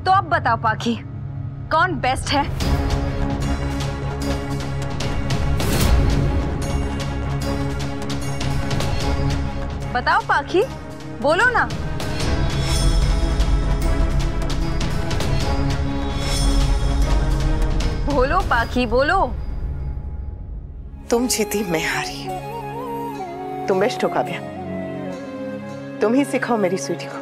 तो अब बताओ पाखी, कौन बेस्ट है? बताओ पाखी, बोलो ना। बोलो पाखी, बोलो। तुम जीती, मैं हारी। तुम बेस्ट हो काव्या, तुम ही सिखाओ मेरी स्वीटी को।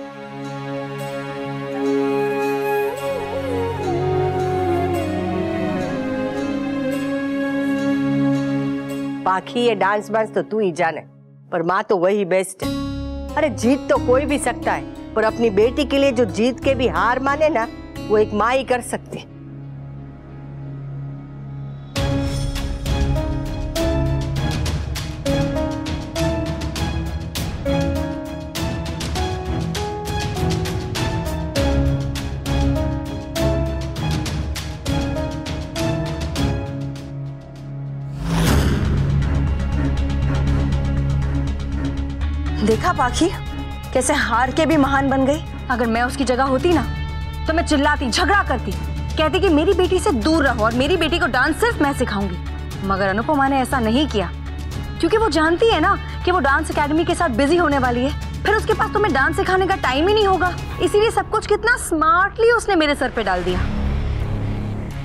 पाखी ये डांस वांस तो तू ही जाने, पर माँ तो वही बेस्ट है। अरे जीत तो कोई भी सकता है, पर अपनी बेटी के लिए जो जीत के भी हार माने ना, वो एक माँ ही कर सकती है। देखा पाखी, कैसे हार के भी महान बन गई। अगर मैं उसकी जगह होती ना, तो मैं चिल्लाती, झगड़ा करती, कहती कि मेरी बेटी से दूर रहो और मेरी बेटी को डांस सिर्फ मैं सिखाऊंगी। मगर अनुपमा ने ऐसा नहीं किया, क्योंकि वो जानती है ना कि वो डांस एकेडमी के साथ बिजी होने वाली है, फिर उसके पास तुम्हें डांस सिखाने का टाइम ही नहीं होगा। इसीलिए सब कुछ कितना स्मार्टली उसने मेरे सर पे डाल दिया।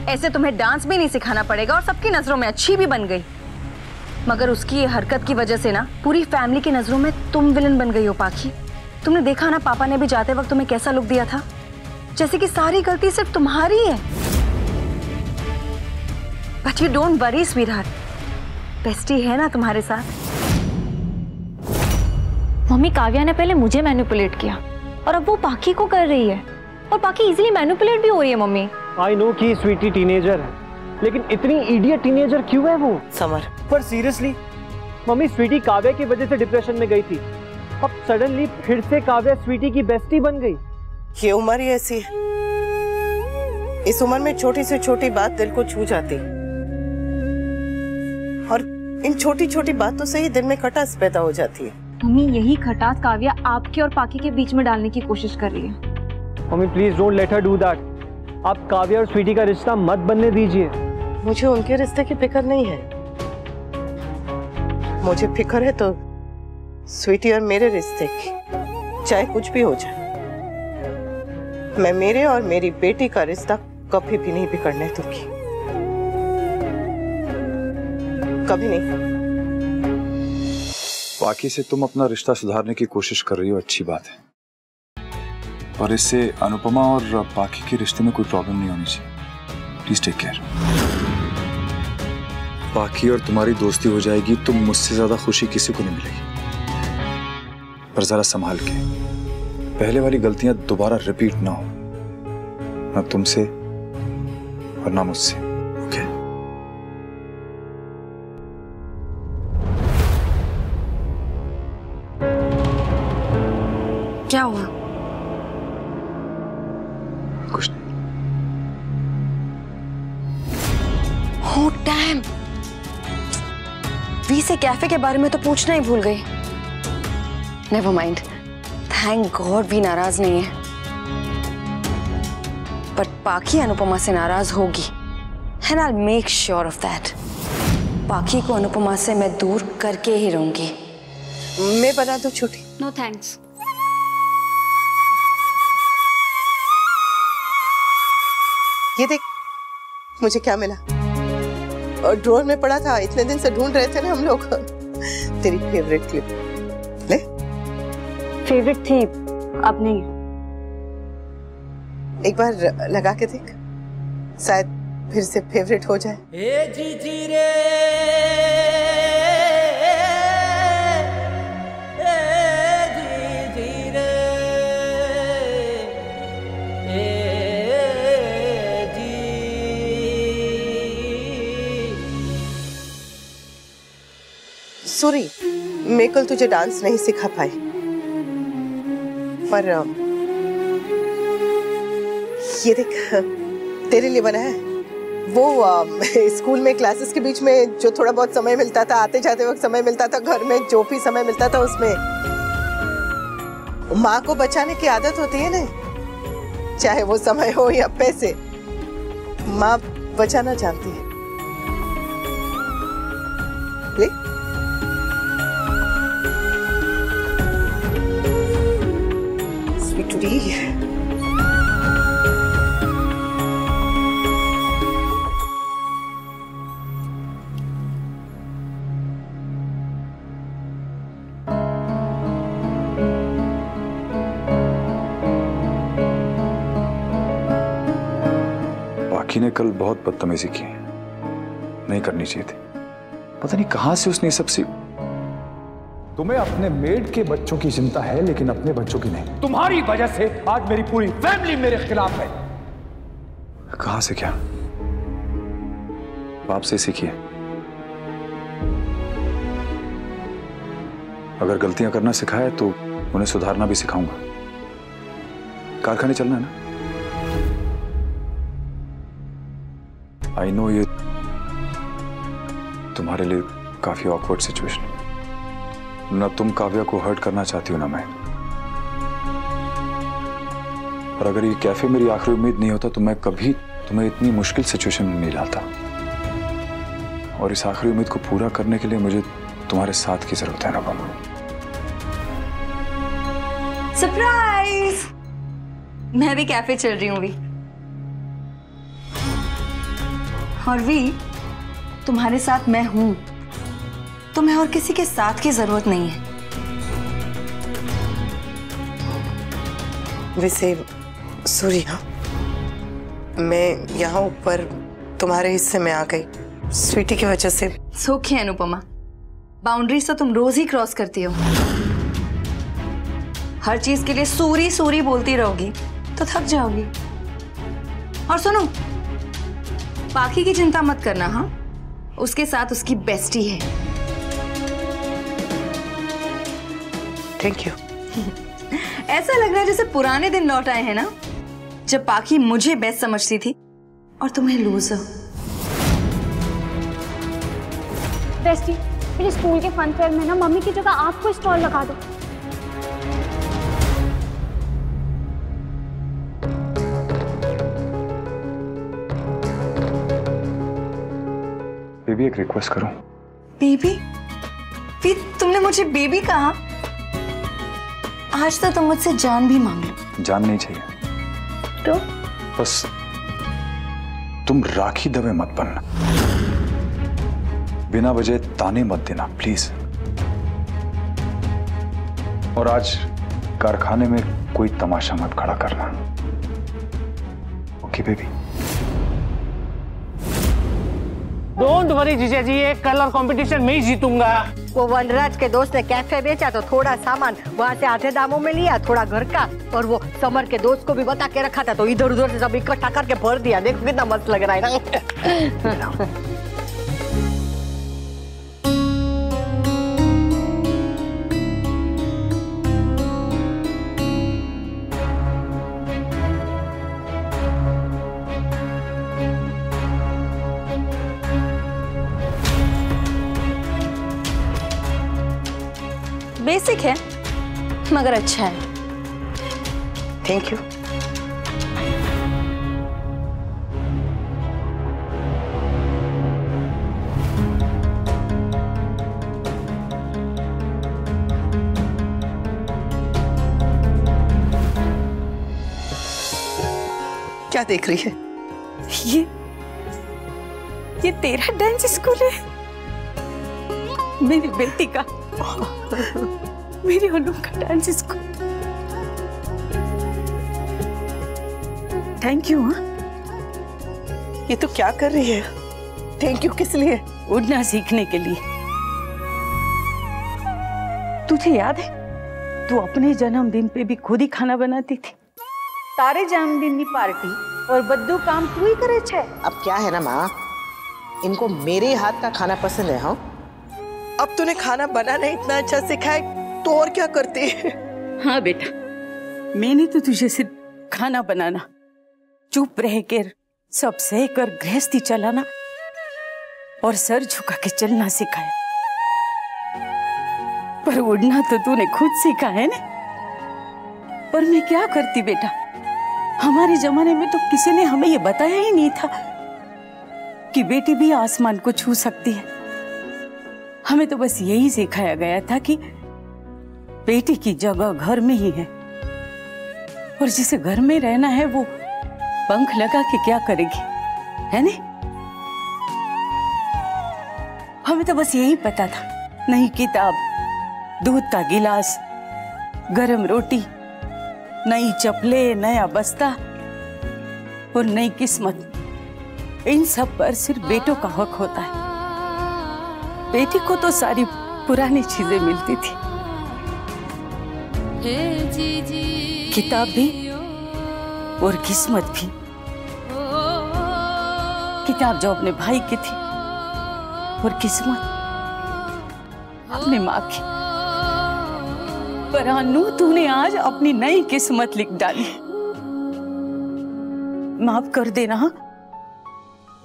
ऐसे तुम्हें डांस भी नहीं सिखाना पड़ेगा और सबकी नजरों में अच्छी भी बन गई। मगर उसकी ये हरकत की वजह से ना पूरी फैमिली की नजरों में तुम विलन बन गई हो पाखी। तुमने देखा ना, पापा ने भी जाते वक्त तुम्हें कैसा लुक दिया था, जैसे कि सारी गलती सिर्फ तुम्हारी है। But you don't worry sweetheart, bestie है ना तुम्हारे साथ। मम्मी, काव्या ने पहले मुझे मैनिपुलेट किया और अब वो पाखी को कर रही है, और पाखी इजीली मैनिपुलेट भी हो रही है। मम्मी आई नो कि स्वीटी टीनेजर है, लेकिन इतनी इडियट टीनेजर क्यों है वो? समर, पर सीरियसली मम्मी, स्वीटी काव्या की वजह से डिप्रेशन में गई थी, अब सडनली फिर से काव्या स्वीटी की बेस्टी बन गई। ये उम्र ही ऐसी है, इस उम्र में छोटी से छोटी बात दिल को छू जाती, और इन छोटी छोटी बातों से ही दिल में खटास पैदा हो जाती है। मम्मी, यही खटास काव्या आपके और पाखी के बीच में डालने की कोशिश कर रही है। Mummy please don't let her do that. आप काव्या और स्वीटी का रिश्ता मत बनने दीजिए। मुझे उनके रिश्ते की फिक्र नहीं है, मुझे फिक्र है तो स्वीटी और मेरे रिश्ते की। चाहे कुछ भी हो जाए, मैं मेरे और मेरी बेटी का रिश्ता कभी भी नहीं बिगड़ने दूंगी, कभी नहीं। बाकी से तुम अपना रिश्ता सुधारने की कोशिश कर रही हो, अच्छी बात है, और इससे अनुपमा और पाखी के रिश्ते में कोई प्रॉब्लम नहीं होनी चाहिए। Please take care. पाखी और तुम्हारी दोस्ती हो जाएगी तो मुझसे ज्यादा खुशी किसी को नहीं मिलेगी, पर जरा संभाल के, पहले वाली गलतियां दोबारा रिपीट ना हो, ना तुमसे और ना मुझसे। ओके? क्या हुआ? कुछ नहीं। Oh damn! वी से कैफे के बारे में तो पूछना ही भूल गई। नेवर माइंड, थैंक गॉड वी नाराज नहीं है। बट पाखी अनुपमा से नाराज होगी, and I will make sure of that. Pakhi को अनुपमा से मैं दूर करके ही रहूंगी। मैं बना दूं छुट्टी? No thanks. ये देख मुझे क्या मिला, और ड्रॉअर में पड़ा था, इतने दिन से ढूंढ रहे थे ना हम लोग। तेरी फेवरेट क्लिप। ले। फेवरेट थी, अब नहीं। एक बार लगा के देख, शायद फिर से फेवरेट हो जाए। ए जी जी रे, ए जी जी रे, ए जी। सॉरी, मैं कल तुझे डांस नहीं सिखा पाई, पर ये देख तेरे लिए बना है। वो स्कूल में क्लासेस के बीच में जो थोड़ा बहुत समय मिलता था, आते जाते वक्त समय मिलता था, घर में जो भी समय मिलता था, उसमें माँ को बचाने की आदत होती है ना, चाहे वो समय हो या पैसे, माँ बचाना जानती है। ले स्वीटुरी, पाखी ने कल बहुत बदतमीजी की, नहीं करनी चाहिए थी। पता नहीं कहां से उसने सब सी। तुम्हें अपने मेड के बच्चों की चिंता है लेकिन अपने बच्चों की नहीं। तुम्हारी वजह से आज मेरी पूरी फैमिली मेरे खिलाफ है। कहां से क्या? बाप से सीखिए। अगर गलतियां करना सिखाया तो उन्हें सुधारना भी सिखाऊंगा। कारखाने चलना है ना। आई नो ये तुम्हारे लिए काफी ऑकवर्ड सिचुएशन है। न तुम काव्या को हर्ट करना चाहती हो ना मैं। और अगर ये कैफे मेरी आखिरी उम्मीद नहीं होता तो मैं कभी तुम्हें इतनी मुश्किल सिचुएशन में नहीं लाता। और इस आखिरी उम्मीद को पूरा करने के लिए मुझे तुम्हारे साथ की जरूरत है ना बाबू। सरप्राइज! मैं भी कैफे चल रही हूँ वी। और वी, तुम्हारे साथ मैं हूं, तुम्हें और किसी के साथ की जरूरत नहीं है। वैसे सूर्या, मैं यहाँ ऊपर तुम्हारे हिस्से में आ गई स्वीटी की वजह से। सुख है अनुपमा, बाउंड्रीज तो तुम रोज ही क्रॉस करती हो। हर चीज के लिए सूरी सूरी बोलती रहोगी तो थक जाओगी। और सुनो, पाखी की चिंता मत करना। हाँ, उसके साथ उसकी बेस्टी है। Thank you. ऐसा लग रहा है जैसे पुराने दिन लौट आए हैं ना, जब पाखी मुझे बेस्ट समझती थी और तुम्हें लूजर। बेस्टी, मेरे स्कूल के फन फेयर में ना मम्मी की जगह आपको स्टॉल लगा दो। बेबी, एक रिक्वेस्ट करूं? बेबी? फिर तुमने मुझे बेबी कहा? आज तो तुम मुझसे जान भी मांग लो। जान नहीं चाहिए तो बस तुम राखी दवे मत बनना। बिना वजह ताने मत देना प्लीज। और आज कारखाने में कोई तमाशा मत खड़ा करना। Okay baby? डोंट वरी जीजा जी, एक कलर कंपटीशन में ही जीतूंगा। वो वनराज के दोस्त ने कैफे बेचा तो थोड़ा सामान वहाँ से आधे दामों में लिया, थोड़ा घर का, और वो समर के दोस्त को भी बता के रखा था तो इधर उधर से सब इकट्ठा करके भर दिया। देखो कितना मस्त लग रहा है ना। बेसिक है मगर अच्छा है। Thank you. क्या देख रही है? ये तेरा डांस स्कूल है? मेरी बेटी का, मेरी अनु का डांस स्कूल। Thank you. हाँ, ये तो क्या कर रही है? थैंक यू किस लिए? उड़ना सीखने के लिए। तुझे याद है, तू अपने जन्मदिन पे भी खुद ही खाना बनाती थी। तारे जन्मदिन की पार्टी और बद्दू काम तू ही करे छे। अब क्या है ना माँ, इनको मेरे हाथ का खाना पसंद है। हाँ, अब तूने खाना बनाना इतना अच्छा सिखाया तो और क्या करती है? हाँ बेटा, मैंने तो तुझे सिर्फ खाना बनाना, चुप रह कर सब सह कर गृहस्थी चलाना और सर झुका के चलना सिखाया, पर उड़ना तो तूने खुद सीखा है ना। पर मैं क्या करती बेटा, हमारे जमाने में तो किसी ने हमें ये बताया ही नहीं था कि बेटी भी आसमान को छू सकती है। हमें तो बस यही सिखाया गया था कि बेटी की जगह घर में ही है, और जिसे घर में रहना है वो पंख लगा के क्या करेगी, है नहीं? हमें तो बस यही पता था, नई किताब, दूध का गिलास, गरम रोटी, नई चप्पलें, नया बस्ता और नई किस्मत, इन सब पर सिर्फ बेटों का हक होता है। बेटी को तो सारी पुरानी चीजें मिलती थी, किताब भी और किस्मत भी। किताब जो अपने भाई की थी और किस्मत अपनी माँ की। पर अनु, तूने आज अपनी नई किस्मत लिख डाली। माफ कर देना, हाँ?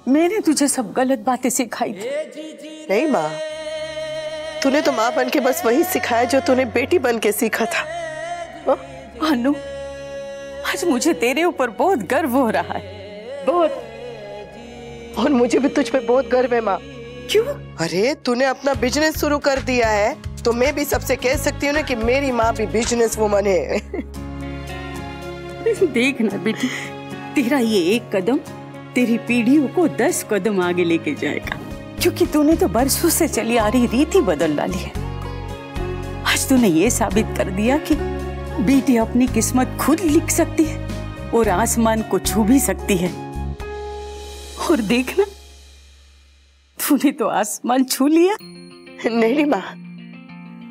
मैंने तुझे सब गलत बातें सिखाई थी। नहीं माँ, तूने तो माँ बन के बस वही सिखाया जो तूने बेटी बन के सीखा था। अनु, आज मुझे तेरे ऊपर बहुत गर्व हो रहा है, बहुत। और मुझे भी तुझ पे बहुत गर्व है माँ। क्यों? अरे तूने अपना बिजनेस शुरू कर दिया है, तो मैं भी सबसे कह सकती हूँ ना कि मेरी माँ भी बिजनेस वुमन है। देख ना बेटी, तेरा ये एक कदम तेरी पीढ़ियों को 10 कदम आगे लेके जाएगा, क्योंकि तूने तो बरसों से चली आ रही रीति बदल डाली है। आज तूने ये साबित कर दिया कि बेटी अपनी किस्मत खुद लिख सकती है और आसमान को छू भी सकती है। और देखना, तूने तो आसमान छू लिया। नहीं माँ,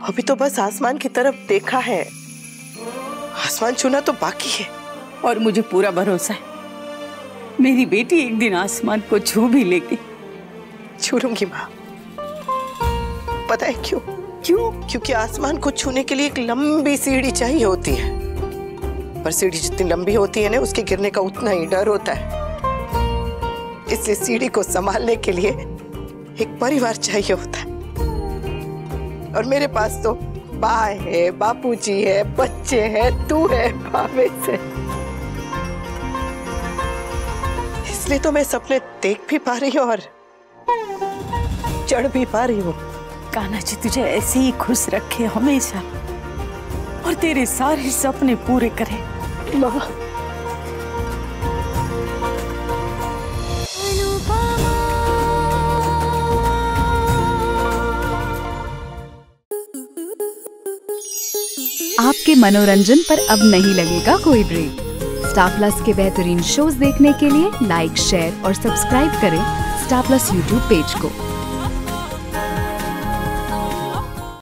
अभी तो बस आसमान की तरफ देखा है, आसमान छूना तो बाकी है। और मुझे पूरा भरोसा है, मेरी बेटी एक दिन आसमान को छू भी लेगी। छू लूंगी माँ। पता है क्यों? क्यों? क्योंकि आसमान को छूने के लिए एक लंबी सीढ़ी चाहिए होती है, पर सीढ़ी जितनी लंबी होती है ना, उसके गिरने का उतना ही डर होता है। इसलिए सीढ़ी को संभालने के लिए एक परिवार चाहिए होता है, और मेरे पास तो माँ है, बापूजी है, बच्चे हैं, तू है, भावेश है। इसलिए तो मैं सपने देख भी पा रही हूँ और चढ़ भी पा रही हूँ। कान्हा जी तुझे ऐसे ही खुश रखे हमेशा, और तेरे सारे सपने पूरे करे। माँ, आपके मनोरंजन पर अब नहीं लगेगा कोई ब्रेक। स्टार प्लस के बेहतरीन शोज देखने के लिए लाइक, शेयर और सब्सक्राइब करें स्टार प्लस यूट्यूब पेज को।